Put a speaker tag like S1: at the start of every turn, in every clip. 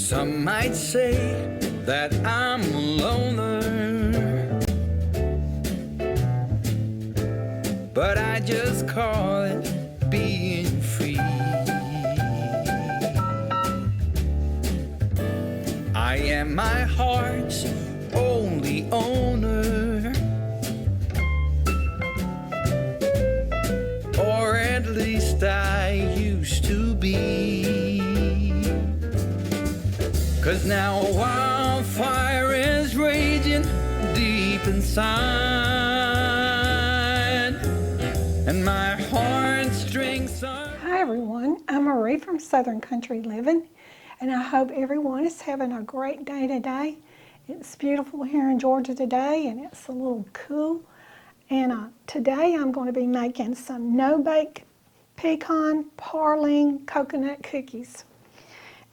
S1: Some might say that I'm a loner, but I just call it being free. I am my heart's only owner, or at least I used to be. 'Cause now a wildfire is raging deep inside, and my heartstrings are...
S2: Hi everyone, I'm Marie from Southern Country Living, and I hope everyone is having a great day today. It's beautiful here in Georgia today, and it's a little cool. And today I'm going to be making some no-bake pecan praline coconut cookies.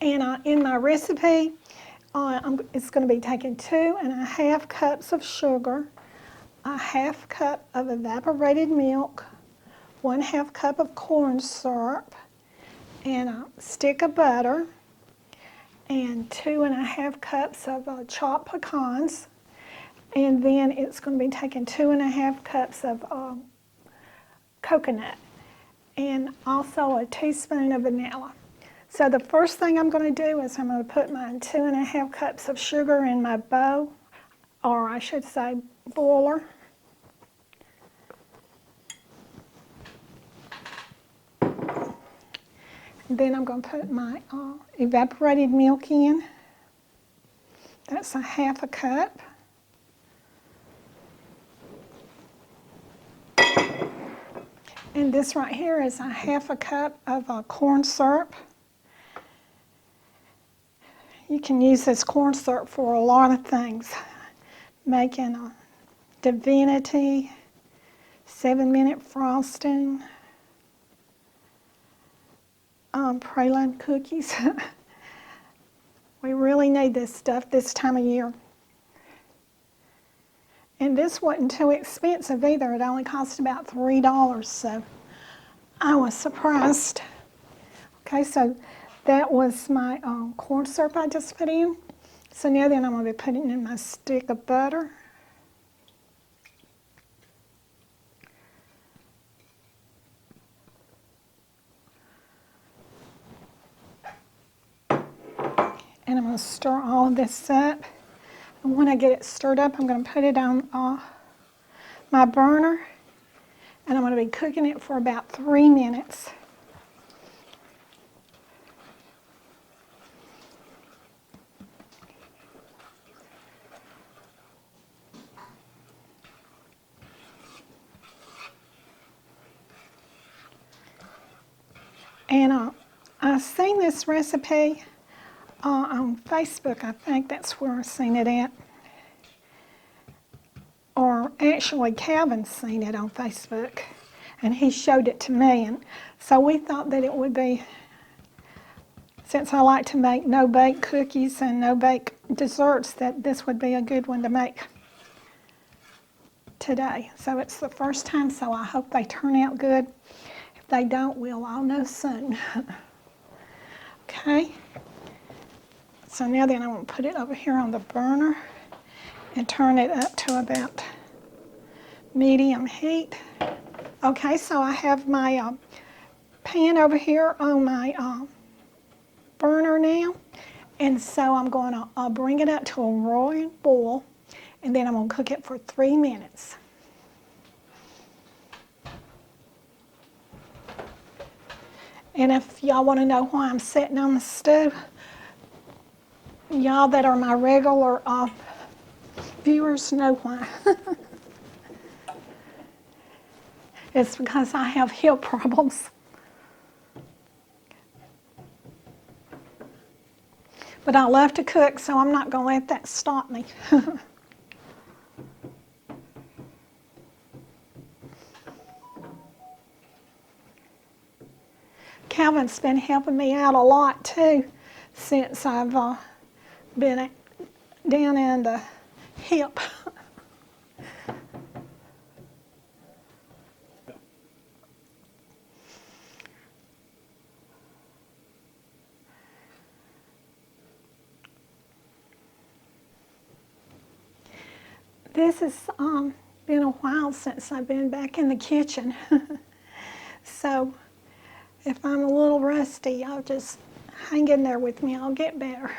S2: And in my recipe, it's going to be taking 2.5 cups of sugar, a 1/2 cup of evaporated milk, 1/2 cup of corn syrup, and a stick of butter, and 2.5 cups of chopped pecans. And then it's going to be taking 2.5 cups of coconut, and also a teaspoon of vanilla. So the first thing I'm going to do is I'm going to put my 2.5 cups of sugar in my bowl, or I should say boiler. Then I'm going to put my evaporated milk in. That's a 1/2 cup. And this right here is a 1/2 cup of corn syrup. You can use this corn syrup for a lot of things. Making a divinity, 7-minute frosting, praline cookies. We really need this stuff this time of year. And this wasn't too expensive either. It only cost about $3, so I was surprised. Okay, so that was my corn syrup I just put in. So now then I'm going to be putting in my stick of butter. And I'm going to stir all of this up. And when I get it stirred up, I'm going to put it on my burner. And I'm going to be cooking it for about 3 minutes. And I've seen this recipe on Facebook. I think that's where I've seen it at. Or actually, Calvin's seen it on Facebook, and he showed it to me. And so we thought that it would be, since I like to make no-bake cookies and no-bake desserts, that this would be a good one to make today. So it's the first time, so I hope they turn out good. If they don't, we'll all know soon. Okay. So now then I'm going to put it over here on the burner and turn it up to about medium heat. Okay, so I have my pan over here on my burner now. And so I'm going to bring it up to a roaring boil, and then I'm going to cook it for 3 minutes. And if y'all want to know why I'm sitting on the stove, y'all that are my regular viewers know why. It's because I have hip problems. But I love to cook, so I'm not going to let that stop me. Calvin's been helping me out a lot too since I've been down in the hip. This has been a while since I've been back in the kitchen. So if I'm a little rusty, I'll just hang in there with me. I'll get better.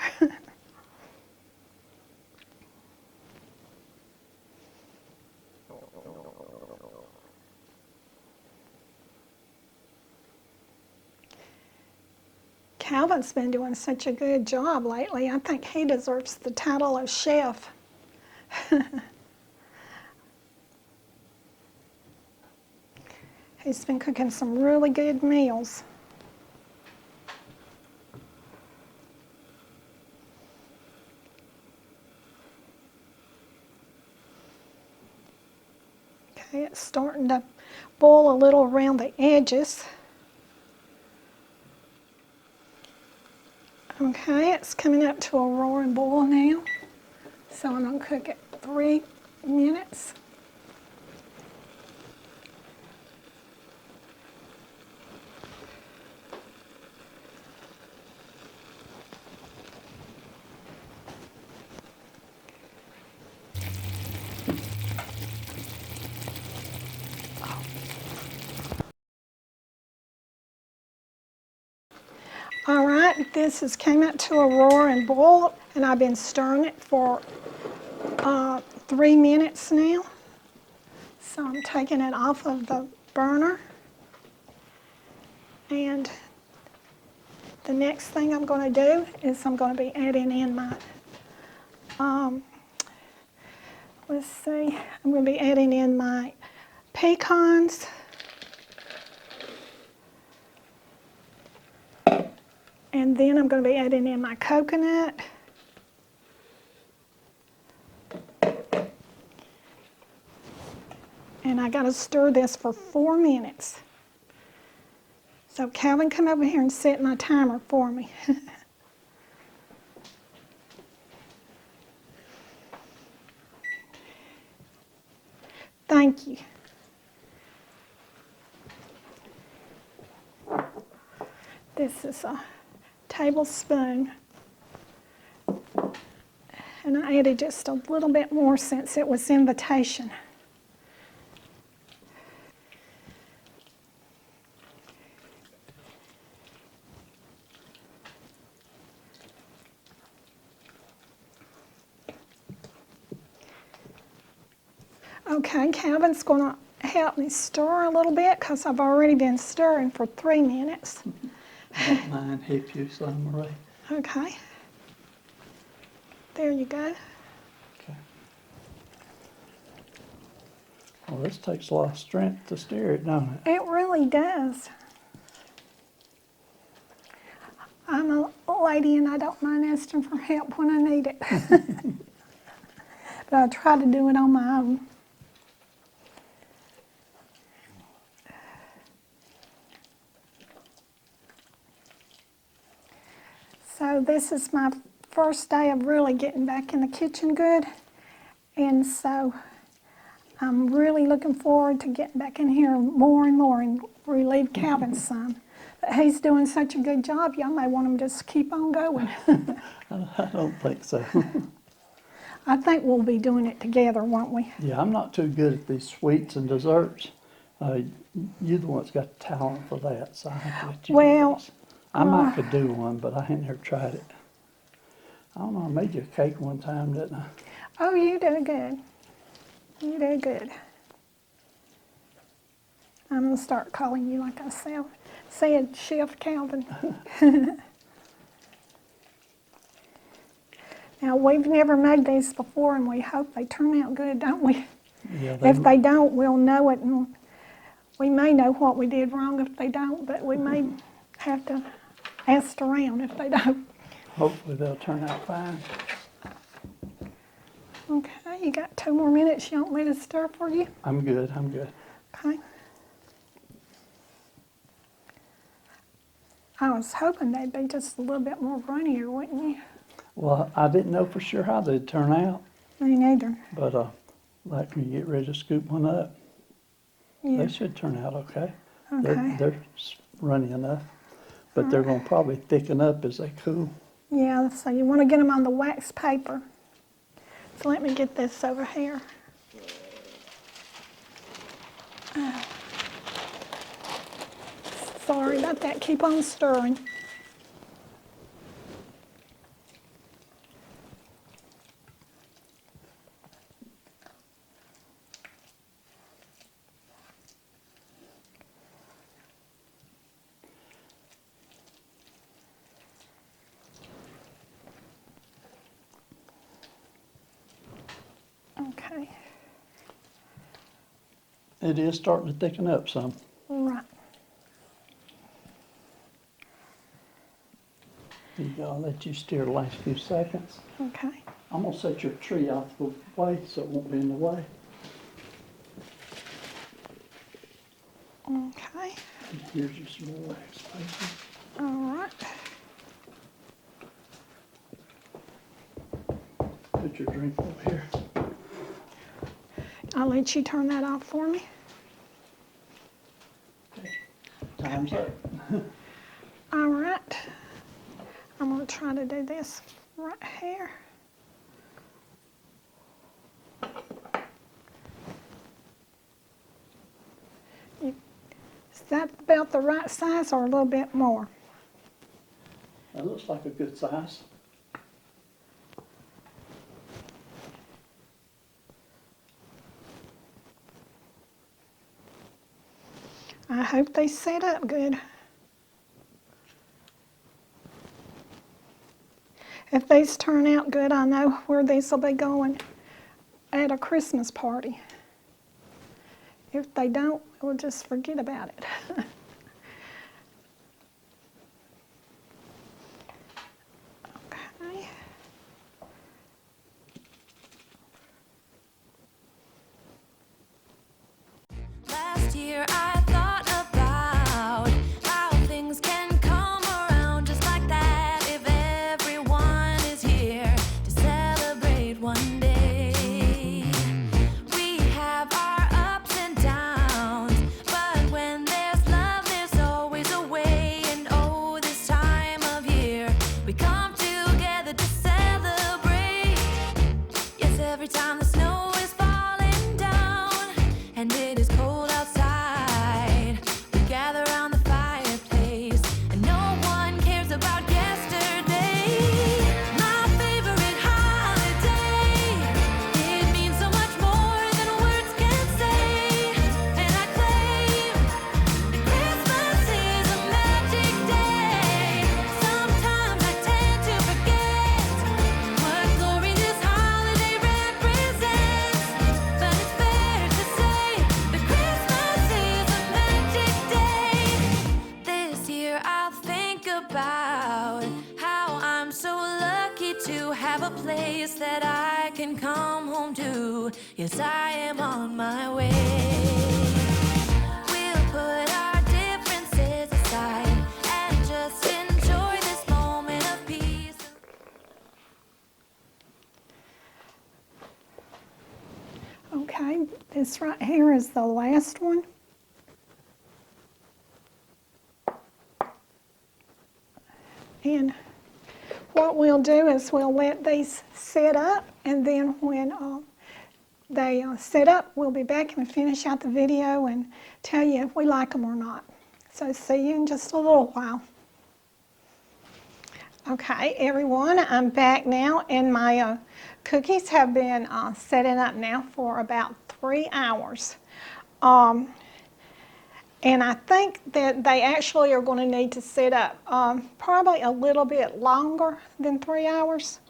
S2: Calvin's been doing such a good job lately. I think he deserves the title of chef. He's been cooking some really good meals. Okay, it's starting to boil a little around the edges. Okay, it's coming up to a roaring boil now. So I'm going to cook it 3 minutes. All right, this has came up to a roaring boil, and I've been stirring it for 3 minutes now. So I'm taking it off of the burner. And the next thing I'm going to do is I'm going to be adding in my, let's see, I'm going to be adding in my pecans. And then I'm going to be adding in my coconut. And I got to stir this for 4 minutes. So Calvin, come over here and set my timer for me. Thank you. This is a tablespoon. And I added just a little bit more since it was invitation. Okay, Calvin's going to help me stir a little bit because I've already been stirring for 3 minutes.
S3: Don't mind if you some, Marie.
S2: Okay. There you go.
S3: Okay. Well, this takes a lot of strength to stir it, don't it?
S2: It really does. I'm a lady and I don't mind asking for help when I need it. But I try to do it on my own. So this is my first day of really getting back in the kitchen good. And so I'm really looking forward to getting back in here more and more and relieve Calvin some. But he's doing such a good job, y'all may want him to just keep on going.
S3: I don't think so.
S2: I think we'll be doing it together, won't we?
S3: Yeah, I'm not too good at these sweets and desserts. You're the one that's got the talent for that, so I have to let you do
S2: Well,
S3: this. I might could do one, but I ain't never tried it. I don't know, I made you a cake one time, didn't I?
S2: Oh, you did good. You did good. I'm going to start calling you like I said Chef Calvin. Now, we've never made these before, and we hope they turn out good, don't we?
S3: Yeah,
S2: If they don't, we'll know it, and we may know what we did wrong if they don't, but we may have to ask around if they don't.
S3: hopefully they'll turn out fine.
S2: Okay, you got 2 more minutes. You want me to stir for you?
S3: I'm good, I'm good.
S2: Okay. I was hoping they'd be just a little bit more runnier, wouldn't you?
S3: Well, I didn't know for sure how they'd turn out,
S2: Me neither.
S3: but like when you get ready to scoop one up,
S2: Yeah.
S3: they should turn out okay.
S2: Okay.
S3: They're runny enough, but they're going to probably thicken up as they cool.
S2: Yeah, so you want to get them on the wax paper. So let me get this over here. Sorry about that, keep on stirring. Okay,
S3: It is starting to thicken up some.
S2: all right.
S3: I'll let you stir the last few seconds.
S2: Okay.
S3: I'm gonna set your tree out the way so it won't be in the way.
S2: Okay,
S3: And here's your some more wax paper.
S2: all right.
S3: Put your drink over here.
S2: I'll let you turn that off for me.
S3: Okay. Time's up.
S2: All right. I'm going to try to do this right here. Is that about the right size or a little bit more?
S3: That looks like a good size.
S2: I hope they set up good. If these turn out good, I know where these will be going at a Christmas party. If they don't, we'll just forget about it. Okay.
S4: Last year I thought about how things can come around just like that if everyone is here to celebrate one day. We have our ups and downs, but when there's love there's always a way. And oh, this time of year we come together to celebrate. Yes, every time the snow is falling down and it is cold outside, we gather around the fireplace and no one cares about yesterday. My favorite holiday, it means so much more than words can say. And I claim that Christmas is a magic day. Sometimes I tend to forget what glory this holiday represents, but it's fair to say that Christmas is a magic day. This year I'll think about how I'm so lucky to have a place that I can come home to. Yes, I am on my way. We'll put our differences aside and just enjoy this moment of peace.
S2: Okay, this right here is the last one. And what we'll do is we'll let these set up, and then when they set up, we'll be back and finish out the video and tell you if we like them or not. So see you in just a little while. Okay, everyone, I'm back now, and my cookies have been setting up now for about 3 hours. And I think that they actually are going to need to set up probably a little bit longer than 3 hours.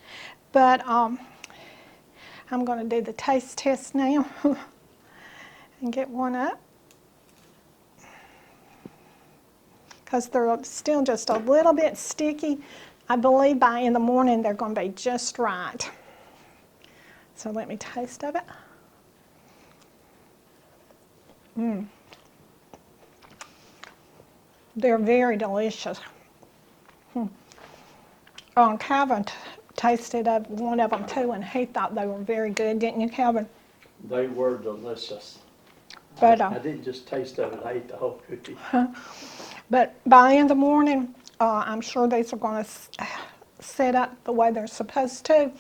S2: But I'm going to do the taste test now and get one up, because they're still just a little bit sticky. I believe by in the morning they're going to be just right. So let me taste of it. They're very delicious. Calvin tasted of one of them too, and he thought they were very good, didn't you, Calvin?
S3: They were delicious.
S2: But
S3: I didn't just taste of it, I ate the whole cookie.
S2: But by in the morning, I'm sure these are going to set up the way they're supposed to.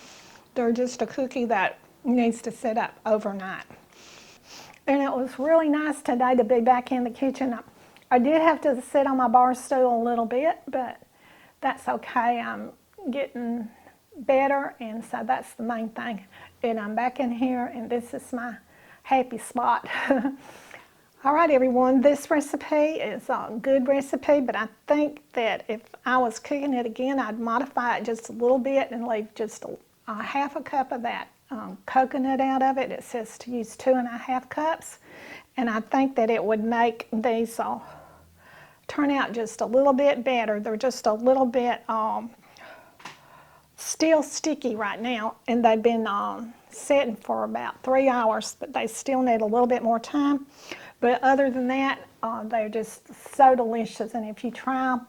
S2: They're just a cookie that needs to set up overnight. And it was really nice today to be back in the kitchen. I did have to sit on my bar stool a little bit, but that's okay. I'm getting better, and so that's the main thing. And I'm back in here, and this is my happy spot. All right, everyone, this recipe is a good recipe, but I think that if I was cooking it again, I'd modify it just a little bit and leave just a half a cup of that coconut out of it. It says to use 2.5 cups, and I think that it would make these turn out just a little bit better. They're just a little bit still sticky right now, and they've been setting for about 3 hours, but they still need a little bit more time. But other than that, they're just so delicious, and if you try them,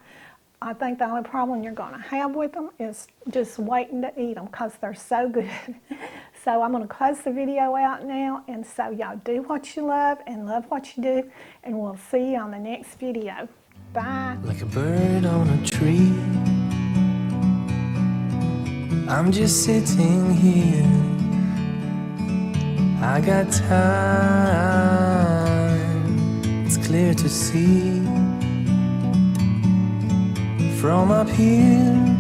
S2: I think the only problem you're going to have with them is just waiting to eat them because they're so good. So I'm going to close the video out now, and so y'all do what you love and love what you do, and we'll see you on the next video. Bye.
S1: Like a bird on a tree, I'm just sitting here. I got time, it's clear to see. From up here